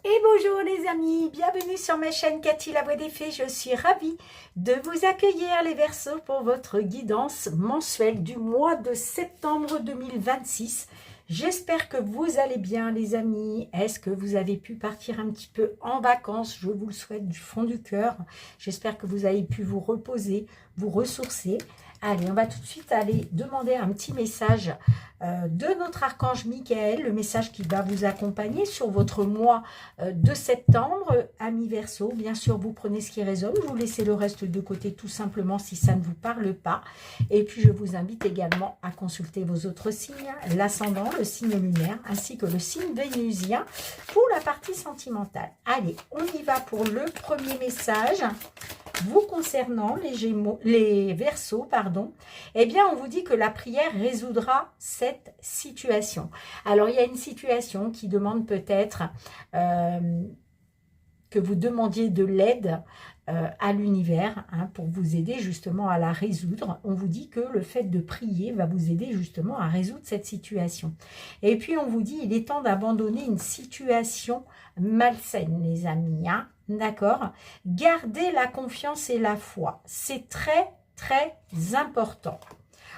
Et bonjour les amis, bienvenue sur ma chaîne Cathy la Voix des Fées. Je suis ravie de vous accueillir les Verseaux pour votre guidance mensuelle du mois de septembre 2026. J'espère que vous allez bien les amis. Est-ce que vous avez pu partir un petit peu en vacances? Je vous le souhaite du fond du cœur. J'espère que vous avez pu vous reposer, vous ressourcer. Allez, on va tout de suite aller demander un petit message de notre archange Michael, le message qui va vous accompagner sur votre mois de septembre, amis Verseau. Bien sûr, vous prenez ce qui résonne, vous laissez le reste de côté tout simplement si ça ne vous parle pas. Et puis, je vous invite également à consulter vos autres signes, l'ascendant, le signe lunaire, ainsi que le signe vénusien pour la partie sentimentale. Allez, on y va pour le premier message. Vous concernant les Verseaux, eh bien, on vous dit que la prière résoudra cette situation. Alors, il y a une situation qui demande peut-être que vous demandiez de l'aide à l'univers pour vous aider justement à la résoudre. On vous dit que le fait de prier va vous aider justement à résoudre cette situation. Et puis, on vous dit il est temps d'abandonner une situation malsaine, les amis. D'accord? Gardez la confiance et la foi. C'est très, très important.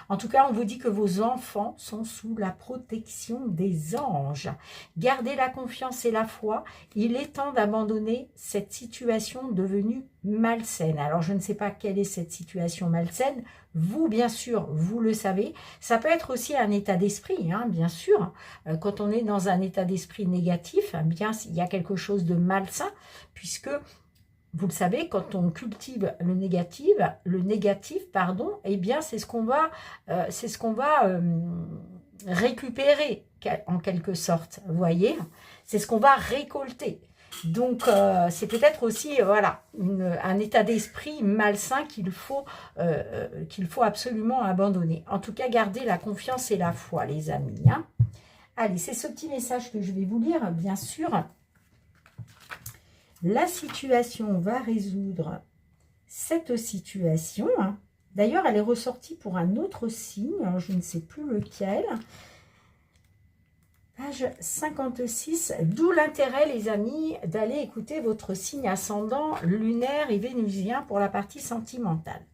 En tout cas, on vous dit que vos enfants sont sous la protection des anges. Gardez la confiance et la foi. Il est temps d'abandonner cette situation devenue malsaine. Alors, je ne sais pas quelle est cette situation malsaine. Vous, bien sûr, vous le savez. Ça peut être aussi un état d'esprit, bien sûr. Quand on est dans un état d'esprit négatif, bien, il y a quelque chose de malsain, puisque... Vous le savez, quand on cultive le négatif, eh bien, c'est ce qu'on va, récupérer en quelque sorte. Vous voyez, c'est ce qu'on va récolter. Donc, c'est peut-être aussi, voilà, un état d'esprit malsain qu'il faut absolument abandonner. En tout cas, gardez la confiance et la foi, les amis. Allez, c'est ce petit message que je vais vous lire, bien sûr. La situation va résoudre cette situation. D'ailleurs, elle est ressortie pour un autre signe, je ne sais plus lequel. Page 56, d'où l'intérêt, les amis, d'aller écouter votre signe ascendant lunaire et vénusien pour la partie sentimentale.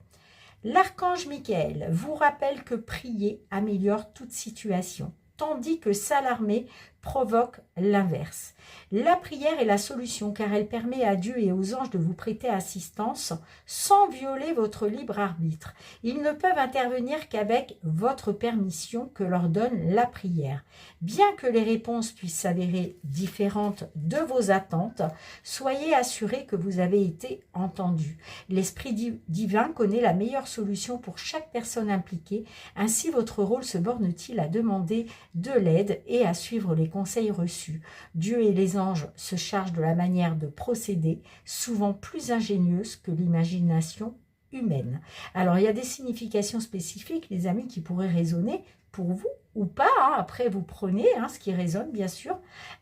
L'archange Michael vous rappelle que prier améliore toute situation, tandis que s'alarmer provoque l'inverse. La prière est la solution car elle permet à Dieu et aux anges de vous prêter assistance sans violer votre libre arbitre. Ils ne peuvent intervenir qu'avec votre permission que leur donne la prière. Bien que les réponses puissent s'avérer différentes de vos attentes, soyez assurés que vous avez été entendus. L'Esprit divin connaît la meilleure solution pour chaque personne impliquée. Ainsi, votre rôle se borne-t-il à demander de l'aide et à suivre les conseils reçus. Dieu et les anges se chargent de la manière de procéder, souvent plus ingénieuse que l'imagination humaine. Alors, il y a des significations spécifiques, les amis, qui pourraient résonner pour vous ou pas. Après, vous prenez ce qui résonne, bien sûr.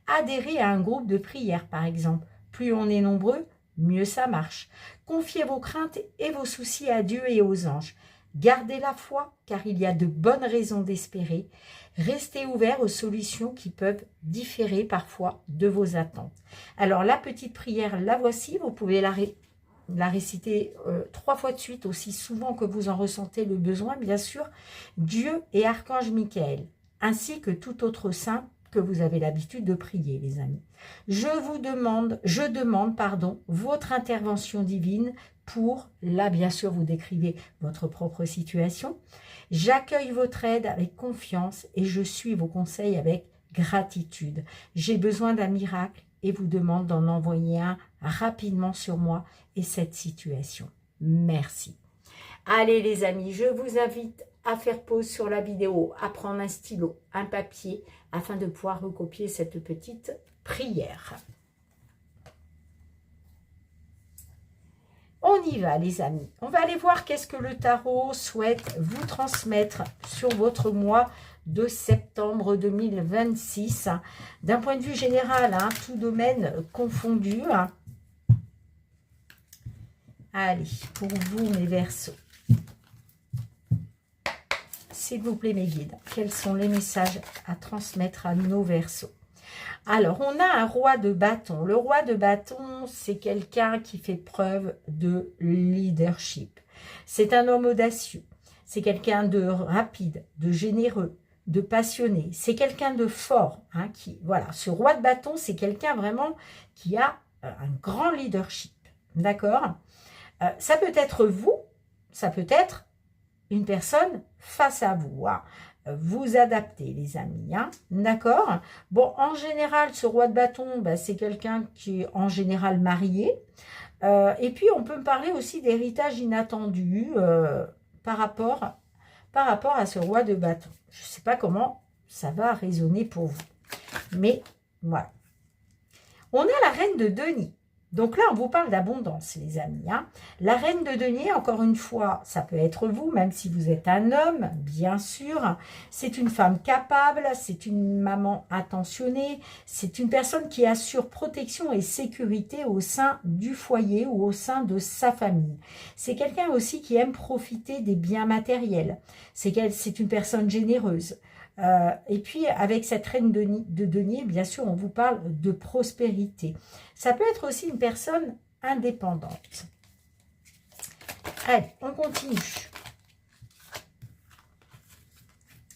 Adhérez à un groupe de prière, par exemple. Plus on est nombreux, mieux ça marche. Confiez vos craintes et vos soucis à Dieu et aux anges. Gardez la foi, car il y a de bonnes raisons d'espérer. Restez ouverts aux solutions qui peuvent différer parfois de vos attentes. Alors, la petite prière, la voici. Vous pouvez la réciter 3 fois de suite, aussi souvent que vous en ressentez le besoin, bien sûr. Dieu et Archange Michael, ainsi que tout autre saint que vous avez l'habitude de prier, les amis. Je demande, votre intervention divine pour, là, bien sûr, vous décrivez votre propre situation. J'accueille votre aide avec confiance et je suis vos conseils avec gratitude. J'ai besoin d'un miracle et vous demande d'en envoyer un rapidement sur moi et cette situation. Merci. Allez, les amis, je vous invite à faire pause sur la vidéo, à prendre un stylo, un papier, afin de pouvoir recopier cette petite prière. On y va, les amis. On va aller voir qu'est-ce que le tarot souhaite vous transmettre sur votre mois de septembre 2026. D'un point de vue général, tout domaine confondu. Allez, pour vous, mes Verseaux. S'il vous plaît, mes guides, quels sont les messages à transmettre à nos Verseaux? Alors, on a un roi de bâton. Le roi de bâton, c'est quelqu'un qui fait preuve de leadership. C'est un homme audacieux. C'est quelqu'un de rapide, de généreux, de passionné. C'est quelqu'un de fort. Hein, voilà, ce roi de bâton, c'est quelqu'un vraiment qui a un grand leadership. D'accord? Ça peut être vous, ça peut être une personne face à vous. Hein. Vous adaptez, les amis. Hein. D'accord? Bon, en général, ce roi de bâton, bah, c'est quelqu'un qui est en général marié. Et puis, on peut me parler aussi d'héritage inattendu par rapport à ce roi de bâton. Je ne sais pas comment ça va résonner pour vous. Mais voilà. On a la reine de denier. Donc là, on vous parle d'abondance, les amis. Hein. La reine de denier, encore une fois, ça peut être vous, même si vous êtes un homme, bien sûr. C'est une femme capable, c'est une maman attentionnée, c'est une personne qui assure protection et sécurité au sein du foyer ou au sein de sa famille. C'est quelqu'un aussi qui aime profiter des biens matériels. C'est une personne généreuse. Et puis, avec cette reine de denier, bien sûr, on vous parle de prospérité. Ça peut être aussi une personne indépendante. Allez, on continue.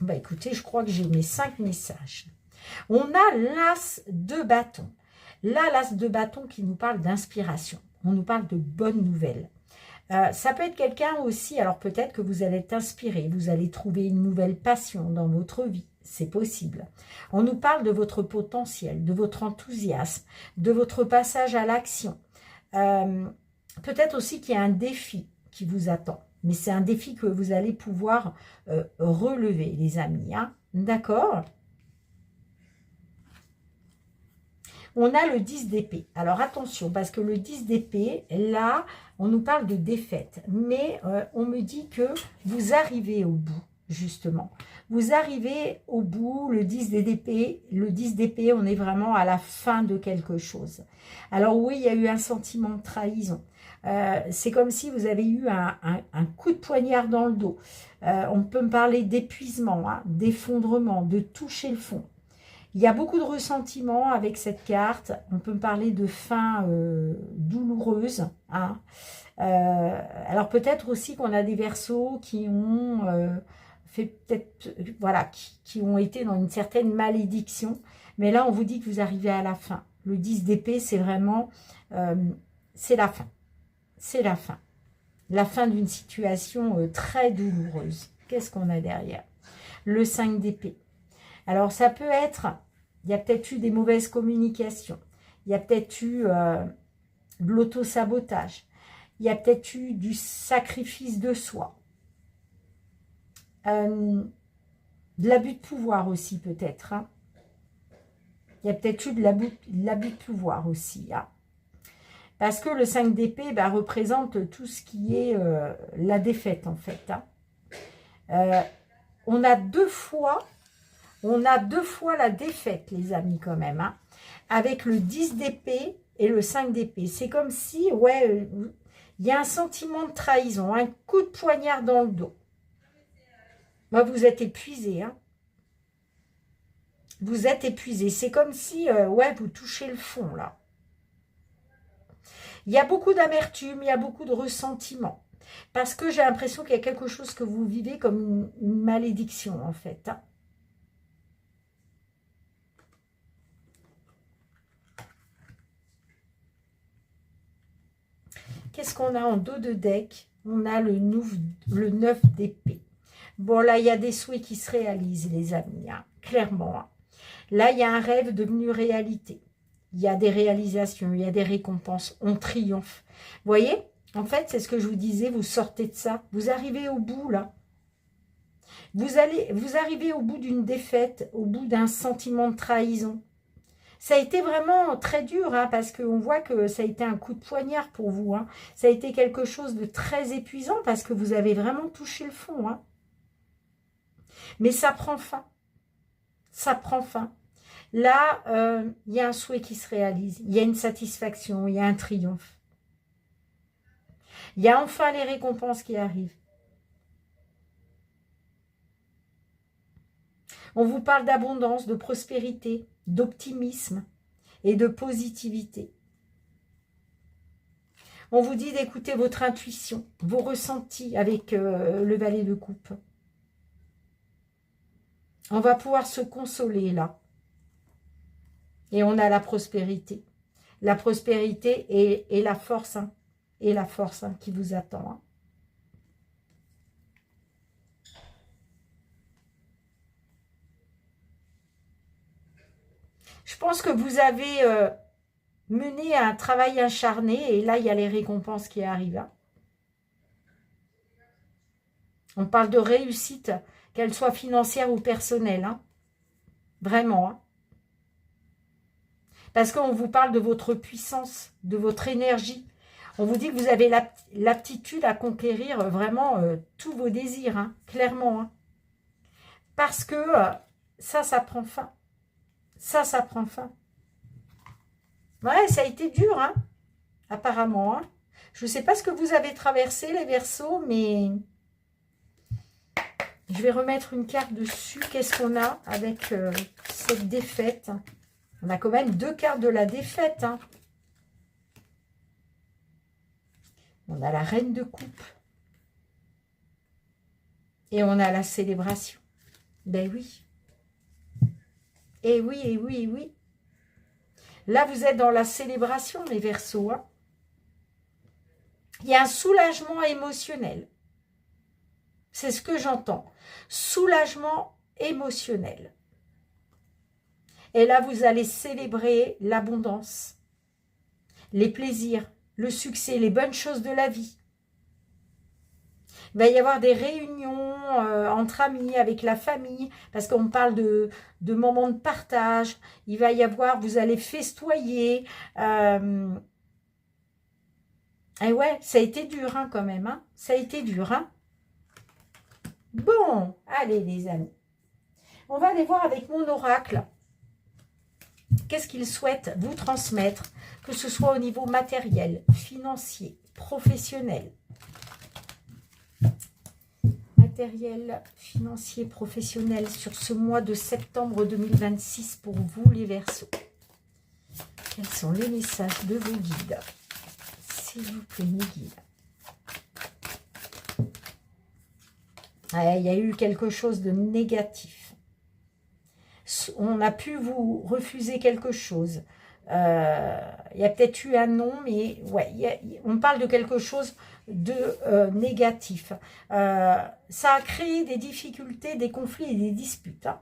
Bah, écoutez, je crois que j'ai mes 5 messages. On a l'as de bâton. Là, l'as de bâton qui nous parle d'inspiration. On nous parle de bonnes nouvelles. Ça peut être quelqu'un aussi, alors peut-être que vous allez être inspiré, vous allez trouver une nouvelle passion dans votre vie, c'est possible. On nous parle de votre potentiel, de votre enthousiasme, de votre passage à l'action. Peut-être aussi qu'il y a un défi qui vous attend, mais c'est un défi que vous allez pouvoir relever, les amis. Hein. D'accord ? On a le 10 d'épée. Alors attention, parce que le 10 d'épée, là, on nous parle de défaite. Mais on me dit que vous arrivez au bout, justement. Vous arrivez au bout, le 10 d'épée. Le 10 d'épée, on est vraiment à la fin de quelque chose. Alors oui, il y a eu un sentiment de trahison. C'est comme si vous avez eu un coup de poignard dans le dos. On peut me parler d'épuisement, hein, d'effondrement, de toucher le fond. Il y a beaucoup de ressentiments avec cette carte. On peut me parler de fin douloureuse. Hein. Alors peut-être aussi qu'on a des Verseaux qui ont fait peut-être, voilà, qui ont été dans une certaine malédiction. Mais là, on vous dit que vous arrivez à la fin. Le 10 d'épée, c'est vraiment, c'est la fin. C'est la fin. La fin d'une situation très douloureuse. Qu'est-ce qu'on a derrière? Le 5 d'épée. Alors, ça peut être, il y a peut-être eu des mauvaises communications, il y a peut-être eu de l'auto-sabotage, il y a peut-être eu du sacrifice de soi, de l'abus de pouvoir aussi peut-être. Hein. Il y a peut-être eu de l'abus de pouvoir aussi. Hein. Parce que le 5 d'épée représente tout ce qui est la défaite en fait. Hein. On a deux fois la défaite, les amis, quand même. Hein, avec le 10 d'épée et le 5 d'épée. C'est comme si, ouais, il y a un sentiment de trahison, un coup de poignard dans le dos. Moi, vous êtes épuisé. Hein. Vous êtes épuisé. C'est comme si, ouais, vous touchez le fond, là. Il y a beaucoup d'amertume, il y a beaucoup de ressentiment. Parce que j'ai l'impression qu'il y a quelque chose que vous vivez comme une malédiction, en fait. Hein. Qu'est-ce qu'on a en dos de deck? On a le 9 d'épée. Bon, là, il y a des souhaits qui se réalisent, les amis, hein, clairement. Hein. Là, il y a un rêve devenu réalité. Il y a des réalisations, il y a des récompenses. On triomphe. Vous voyez? En fait, c'est ce que je vous disais, vous sortez de ça. Vous arrivez au bout, là. Vous arrivez au bout d'une défaite, au bout d'un sentiment de trahison. Ça a été vraiment très dur, hein, parce qu'on voit que ça a été un coup de poignard pour vous. Hein. Ça a été quelque chose de très épuisant parce que vous avez vraiment touché le fond. Hein. Mais ça prend fin. Ça prend fin. Là, il y a un souhait qui se réalise. Il y a une satisfaction, il y a un triomphe. Il y a enfin les récompenses qui arrivent. On vous parle d'abondance, de prospérité. d'optimisme et de positivité. On vous dit d'écouter votre intuition, vos ressentis avec le valet de coupe. On va pouvoir se consoler là. Et on a la prospérité. La prospérité et la force, hein, et la force qui vous attend. Hein. Je pense que vous avez mené un travail acharné et là, il y a les récompenses qui arrivent. Hein. On parle de réussite, qu'elle soit financière ou personnelle. Hein. Vraiment. Hein. Parce qu'on vous parle de votre puissance, de votre énergie. On vous dit que vous avez l'aptitude à conquérir vraiment tous vos désirs, hein, clairement. Hein. Parce que ça prend fin. Ça prend fin. Ouais, ça a été dur, hein, apparemment. Hein. Je ne sais pas ce que vous avez traversé, les Verseaux, mais je vais remettre une carte dessus. Qu'est-ce qu'on a avec cette défaite? On a quand même 2 cartes de la défaite. Hein. On a la reine de coupe. Et on a la célébration. Ben oui. Et oui, et oui, et oui. Là, vous êtes dans la célébration, les Verseaux. Hein. Il y a un soulagement émotionnel. C'est ce que j'entends. Soulagement émotionnel. Et là, vous allez célébrer l'abondance, les plaisirs, le succès, les bonnes choses de la vie. Il va y avoir des réunions entre amis, avec la famille, parce qu'on parle de moments de partage. Il va y avoir, vous allez festoyer. Et ouais, ça a été dur hein, quand même. Hein. Ça a été dur. Hein. Bon, allez les amis. On va aller voir avec mon oracle. Qu'est-ce qu'il souhaite vous transmettre, que ce soit au niveau matériel, financier, professionnel. Matériel, financier, professionnel sur ce mois de septembre 2026 pour vous les Verseaux. Quels sont les messages de vos guides? S'il vous plaît, mes guides. Il y a eu quelque chose de négatif. On a pu vous refuser quelque chose. Il y a peut-être eu un non, mais ouais, on parle de quelque chose de négatif. Ça a créé des difficultés, des conflits et des disputes. Hein.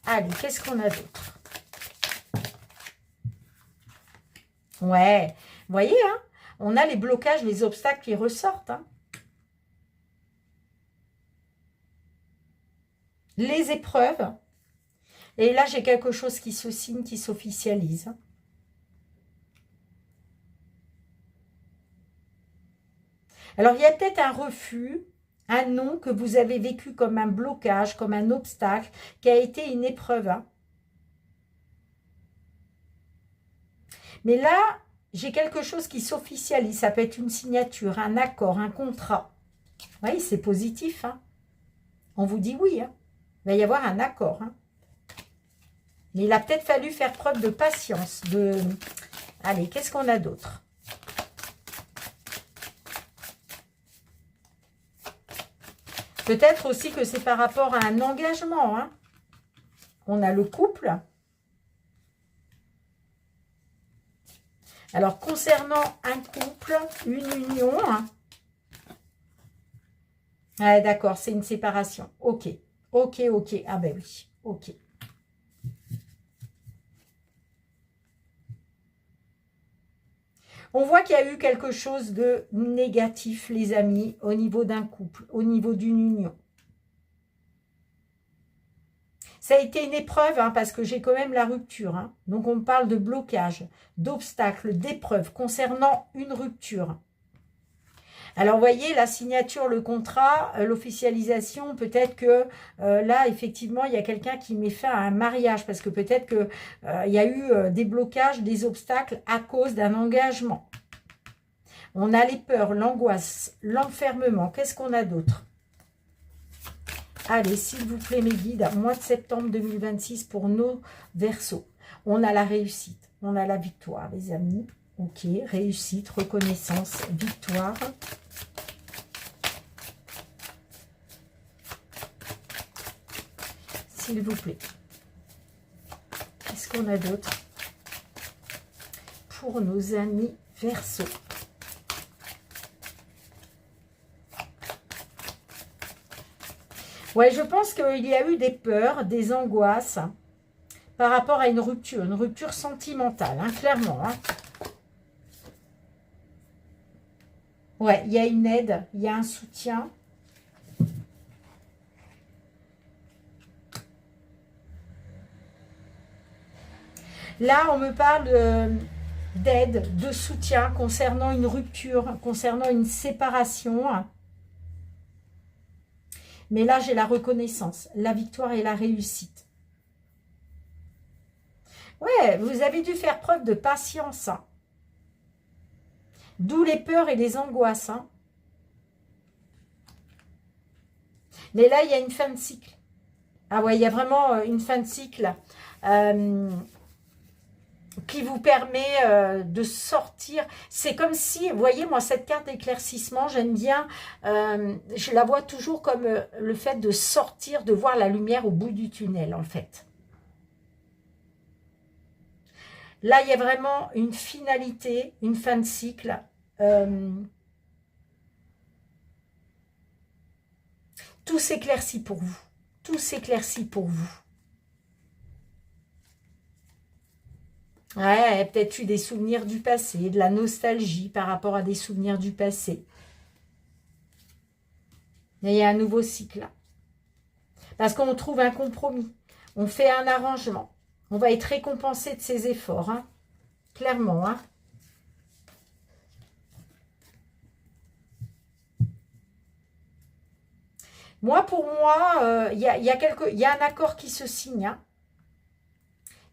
Allez, qu'est-ce qu'on a d'autre? Ouais, vous voyez, hein, on a les blocages, les obstacles qui ressortent. Hein. Les épreuves. Et là, j'ai quelque chose qui se signe, qui s'officialise. Alors, il y a peut-être un refus, un non que vous avez vécu comme un blocage, comme un obstacle, qui a été une épreuve. Hein. Mais là, j'ai quelque chose qui s'officialise. Ça peut être une signature, un accord, un contrat. Vous voyez, c'est positif. Hein. On vous dit oui. Hein. Il va y avoir un accord. Hein. Mais il a peut-être fallu faire preuve de patience. Allez, qu'est-ce qu'on a d'autre? Peut-être aussi que c'est par rapport à un engagement. Hein. On a le couple. Alors, concernant un couple, une union. Hein. Ah, d'accord, c'est une séparation. Ok, ok, ok. Ah ben oui, ok. On voit qu'il y a eu quelque chose de négatif, les amis, au niveau d'un couple, au niveau d'une union. Ça a été une épreuve, hein, parce que j'ai quand même la rupture. Hein. Donc, on parle de blocage, d'obstacles, d'épreuves concernant une rupture. Alors, vous voyez, la signature, le contrat, l'officialisation, peut-être que là, effectivement, il y a quelqu'un qui met fin à un mariage, parce que peut-être qu'il y a eu des blocages, des obstacles à cause d'un engagement. On a les peurs, l'angoisse, l'enfermement. Qu'est-ce qu'on a d'autre? Allez, s'il vous plaît, mes guides, mois de septembre 2026 pour nos Verseaux. On a la réussite, on a la victoire, les amis. Ok, réussite, reconnaissance, victoire. S'il vous plaît. Qu'est-ce qu'on a d'autre pour nos amis Verseaux? Ouais, je pense qu'il y a eu des peurs, des angoisses par rapport à une rupture sentimentale, hein, clairement. Hein. Ouais, il y a une aide, il y a un soutien. Là, on me parle d'aide, de soutien concernant une rupture, concernant une séparation. Mais là, j'ai la reconnaissance, la victoire et la réussite. Ouais, vous avez dû faire preuve de patience. Hein. D'où les peurs et les angoisses. Hein. Mais là, il y a une fin de cycle. Ah ouais, il y a vraiment une fin de cycle qui vous permet de sortir. C'est comme si, vous voyez, moi, cette carte d'éclaircissement, j'aime bien, je la vois toujours comme le fait de sortir, de voir la lumière au bout du tunnel, en fait. Là, il y a vraiment une finalité, une fin de cycle. Tout s'éclaircit pour vous. Tout s'éclaircit pour vous. Ouais, il y a peut-être eu des souvenirs du passé, de la nostalgie par rapport à des souvenirs du passé. Et il y a un nouveau cycle. Parce qu'on trouve un compromis. On fait un arrangement. On va être récompensé de ses efforts. Hein. Clairement. Hein. Moi, pour moi, il y a un accord qui se signe. Hein.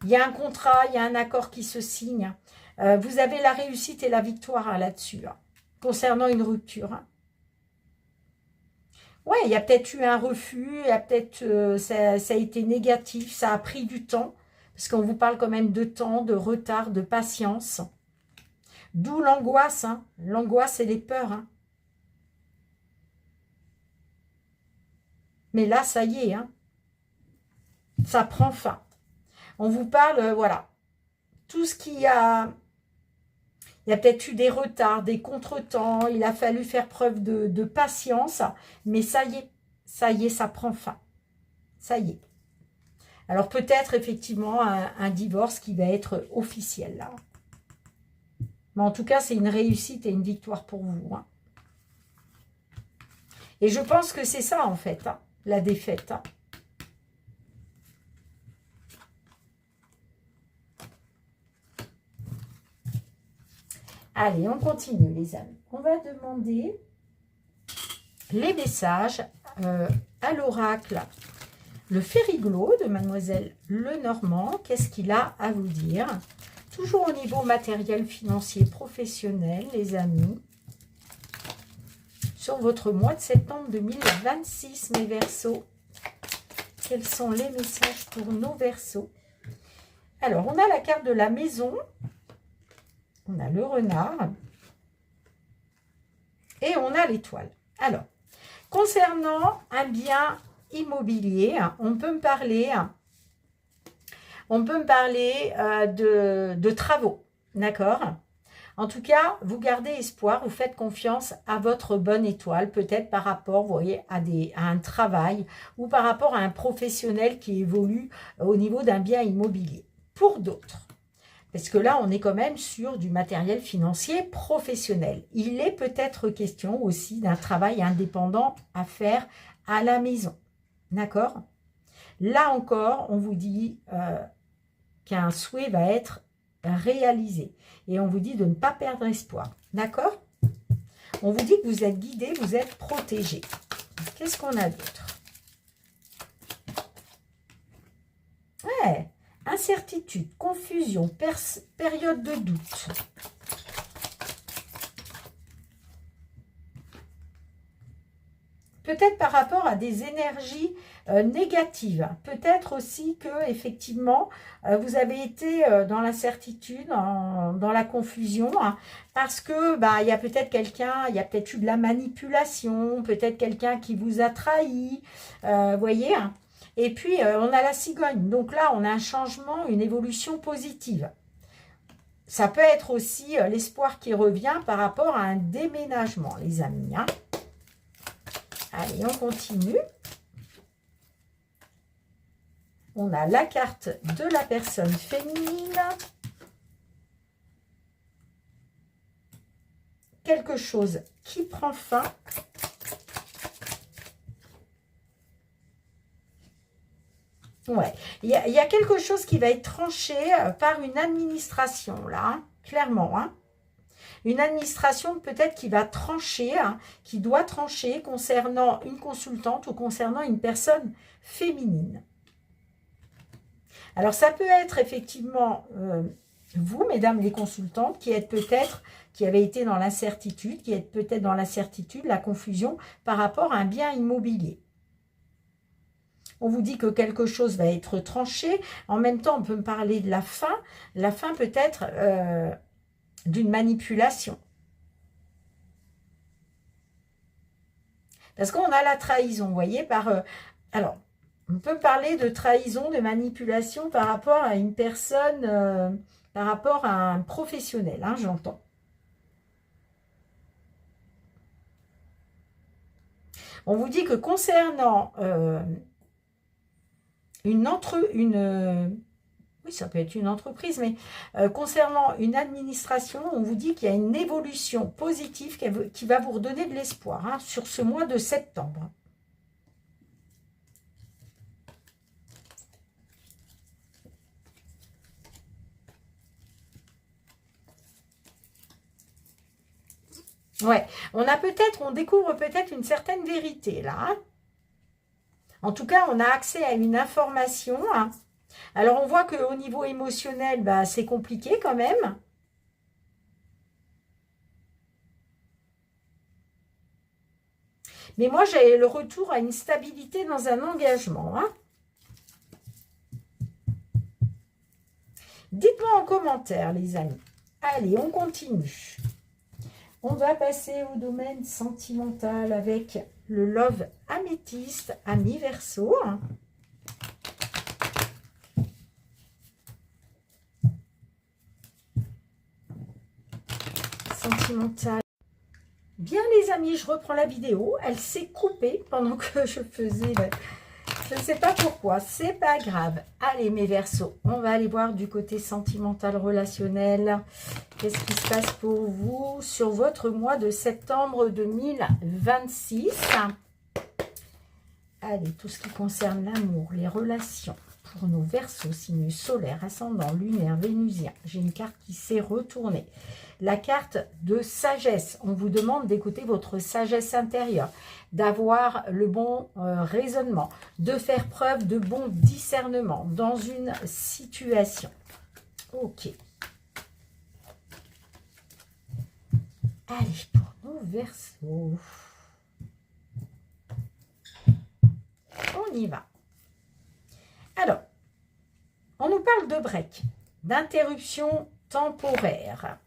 Il y a un contrat, il y a un accord qui se signe. Vous avez la réussite et la victoire hein, là-dessus, hein, concernant une rupture. Hein. Ouais, il y a peut-être eu un refus, il y a peut-être ça a été négatif, ça a pris du temps, parce qu'on vous parle quand même de temps, de retard, de patience. D'où l'angoisse, hein, l'angoisse et les peurs. Hein. Mais là, ça y est, hein, ça prend fin. On vous parle, voilà, tout ce qui a... Il y a peut-être eu des retards, des contretemps, il a fallu faire preuve de patience, mais ça y est, ça prend fin. Ça y est. Alors peut-être effectivement un divorce qui va être officiel là. Mais en tout cas, c'est une réussite et une victoire pour vous. Hein. Et je pense que c'est ça en fait, hein, la défaite. Hein. Allez, on continue les amis. On va demander les messages à l'oracle. Le Fériglo de Mademoiselle Lenormand, qu'est-ce qu'il a à vous dire? Toujours au niveau matériel, financier, professionnel, les amis. Sur votre mois de septembre 2026, mes Verseaux. Quels sont les messages pour nos Verseaux? Alors, on a la carte de la maison. On a le renard. Et on a l'étoile. Alors, concernant un bien immobilier, on peut me parler de travaux. D'accord? En tout cas, vous gardez espoir, vous faites confiance à votre bonne étoile, peut-être par rapport, vous voyez, à un travail ou par rapport à un professionnel qui évolue au niveau d'un bien immobilier. Pour d'autres, parce que là, on est quand même sur du matériel financier professionnel. Il est peut-être question aussi d'un travail indépendant à faire à la maison. D'accord? Là encore, on vous dit qu'un souhait va être réalisé. Et on vous dit de ne pas perdre espoir. D'accord? On vous dit que vous êtes guidé, vous êtes protégé. Qu'est-ce qu'on a d'autre? Ouais. Incertitude, confusion, période de doute. peut-être par rapport à des énergies négatives. Peut-être aussi que effectivement vous avez été dans l'incertitude, dans la confusion, hein, parce que bah, il y a peut-être quelqu'un, il y a peut-être eu de la manipulation, peut-être quelqu'un qui vous a trahi, voyez, hein. Et puis on a la cigogne, donc là on a un changement, une évolution positive. Ça peut être aussi l'espoir qui revient par rapport à un déménagement, les amis, hein. Allez, on continue. On a la carte de la personne féminine. Quelque chose qui prend fin. Ouais, il y a quelque chose qui va être tranché par une administration, là, hein, clairement, hein. Une administration peut-être qui va trancher, hein, qui doit trancher concernant une consultante ou concernant une personne féminine. Alors, ça peut être effectivement vous, mesdames les consultantes, qui êtes peut-être, qui avez été dans l'incertitude, qui êtes peut-être dans l'incertitude, la confusion par rapport à un bien immobilier. On vous dit que quelque chose va être tranché. En même temps, on peut me parler de la fin. La fin peut être d'une manipulation. Parce qu'on a la trahison, vous voyez, par... alors, on peut parler de trahison, de manipulation par rapport à une personne, par rapport à un professionnel, hein, j'entends. On vous dit que concernant oui, ça peut être une entreprise, mais concernant une administration, on vous dit qu'il y a une évolution positive qui va vous redonner de l'espoir, hein, sur ce mois de septembre. Ouais, on découvre peut-être une certaine vérité là, hein. En tout cas, on a accès à une information, hein. Alors, on voit qu'au niveau émotionnel, bah, c'est compliqué quand même. Mais moi, j'ai le retour à une stabilité dans un engagement, hein. Dites-moi en commentaire, les amis. Allez, on continue. On va passer au domaine sentimental avec le Love Améthyste, ami Verseau. Sentimental. Bien les amis, je reprends la vidéo. Elle s'est coupée pendant que je faisais... Je ne sais pas pourquoi, c'est pas grave. Allez mes Verseaux, on va aller voir du côté sentimental relationnel. Qu'est-ce qui se passe pour vous sur votre mois de septembre 2026? Allez, tout ce qui concerne l'amour, les relations, pour nos Verseaux, signes solaires, ascendant, lunaire, vénusien. J'ai une carte qui s'est retournée. La carte de sagesse. On vous demande d'écouter votre sagesse intérieure, d'avoir le bon raisonnement, de faire preuve de bon discernement dans une situation. Ok. Allez, pour nos Verseaux. On y va. Alors, on nous parle de break, d'interruption temporaire.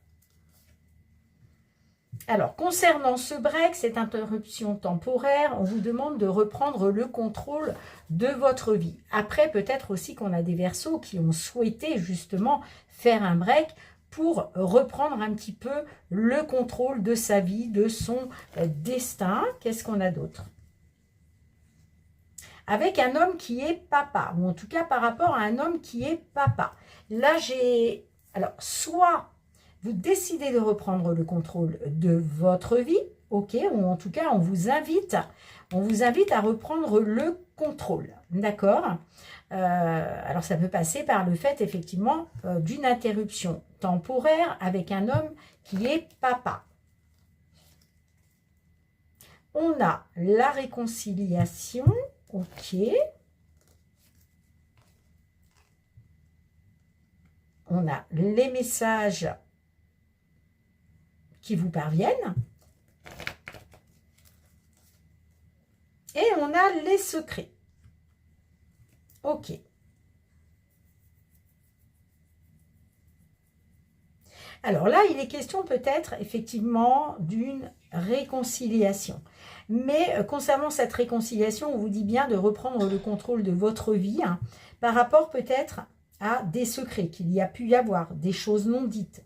Alors, concernant ce break, cette interruption temporaire, on vous demande de reprendre le contrôle de votre vie. Après, peut-être aussi qu'on a des Verseaux qui ont souhaité justement faire un break pour reprendre un petit peu le contrôle de sa vie, de son destin. Qu'est-ce qu'on a d'autre? Avec un homme qui est papa, ou en tout cas par rapport à un homme qui est papa. Là, j'ai... Alors, soit vous décidez de reprendre le contrôle de votre vie, ok, ou en tout cas, on vous invite à reprendre le contrôle, d'accord? Alors, ça peut passer par le fait, effectivement, d'une interruption temporaire avec un homme qui est papa. On a la réconciliation, ok. On a les messages qui vous parviennent. a les secrets. Ok. Alors là, il est question peut-être effectivement d'une réconciliation. Mais concernant cette réconciliation, on vous dit bien de reprendre le contrôle de votre vie hein, par rapport peut-être à des secrets qu'il y a pu y avoir, des choses non dites.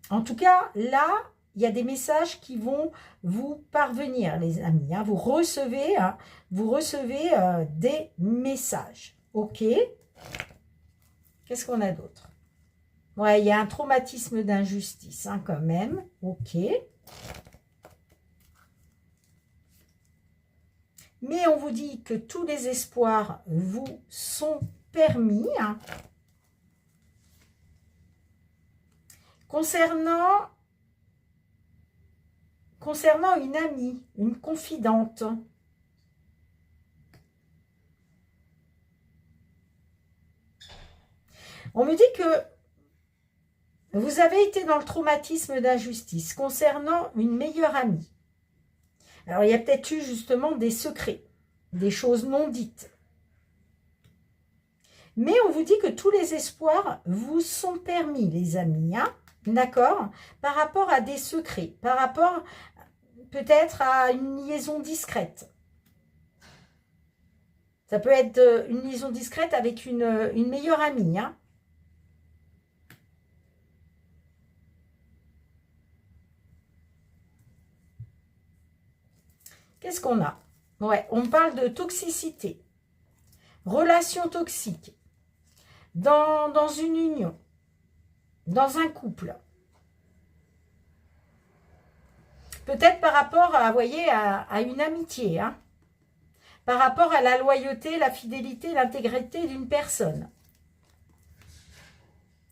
En tout cas, là, il y a des messages qui vont vous parvenir, les amis. Hein. Vous recevez des messages. Ok. Qu'est-ce qu'on a d'autre? Ouais, il y a un traumatisme d'injustice, hein, quand même. Ok. Mais on vous dit que tous les espoirs vous sont permis. Hein. Concernant une amie, une confidente. On me dit que vous avez été dans le traumatisme d'injustice concernant une meilleure amie. Alors, il y a peut-être eu justement des secrets, des choses non dites. Mais on vous dit que tous les espoirs vous sont permis, les amis. Hein, d'accord? Par rapport à des secrets, par rapport peut-être à une liaison discrète. Ça peut être une liaison discrète avec une meilleure amie. Hein. Qu'est-ce qu'on a? Ouais, on parle de toxicité, relation toxique, dans une union, dans un couple. Peut-être par rapport à, vous voyez, à une amitié, hein, par rapport à la loyauté, la fidélité, l'intégrité d'une personne.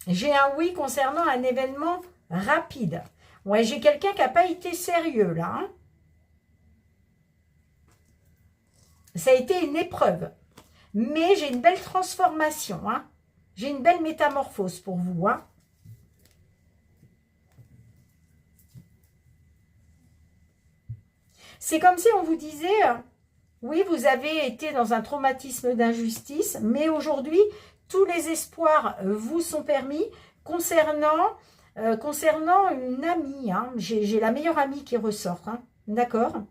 J'ai un oui concernant un événement rapide. Ouais, j'ai quelqu'un qui n'a pas été sérieux, là, hein. Ça a été une épreuve. Mais j'ai une belle transformation. Hein. J'ai une belle métamorphose pour vous. Hein. C'est comme si on vous disait, oui, vous avez été dans un traumatisme d'injustice, mais aujourd'hui, tous les espoirs vous sont permis concernant une amie. Hein. J'ai la meilleure amie qui ressort. Hein. D'accord ?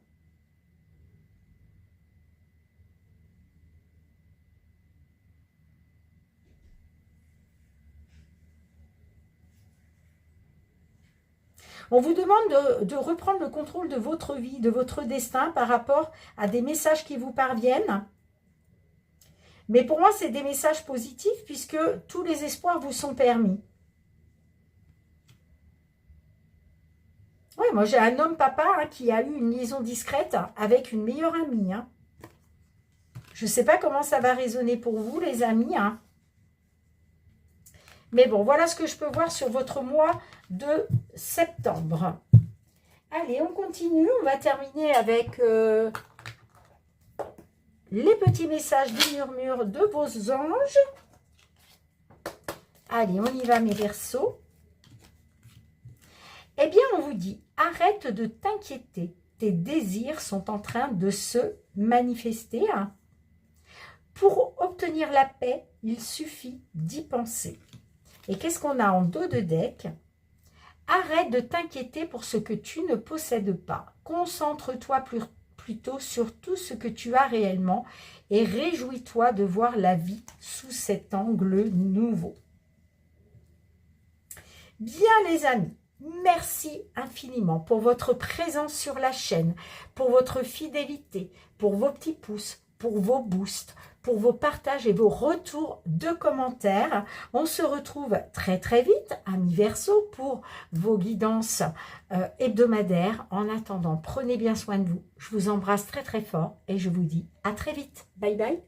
On vous demande de reprendre le contrôle de votre vie, de votre destin par rapport à des messages qui vous parviennent. Mais pour moi, c'est des messages positifs puisque tous les espoirs vous sont permis. Oui, moi j'ai un homme papa hein, qui a eu une liaison discrète avec une meilleure amie. Hein. Je ne sais pas comment ça va résonner pour vous, les amis. Hein. Mais bon, voilà ce que je peux voir sur votre mois de septembre. Allez, on continue. On va terminer avec les petits messages du murmure de vos anges. Allez, on y va, mes Verseaux. Eh bien, on vous dit, arrête de t'inquiéter. Tes désirs sont en train de se manifester. Hein. Pour obtenir la paix, il suffit d'y penser. Et qu'est-ce qu'on a en dos de deck? Arrête de t'inquiéter pour ce que tu ne possèdes pas. Concentre-toi plutôt sur tout ce que tu as réellement et réjouis-toi de voir la vie sous cet angle nouveau. Bien les amis, merci infiniment pour votre présence sur la chaîne, pour votre fidélité, pour vos petits pouces, pour vos boosts, pour vos partages et vos retours de commentaires. On se retrouve très très vite, amis Verseaux, pour vos guidances hebdomadaires. En attendant, prenez bien soin de vous. Je vous embrasse très très fort et je vous dis à très vite. Bye bye.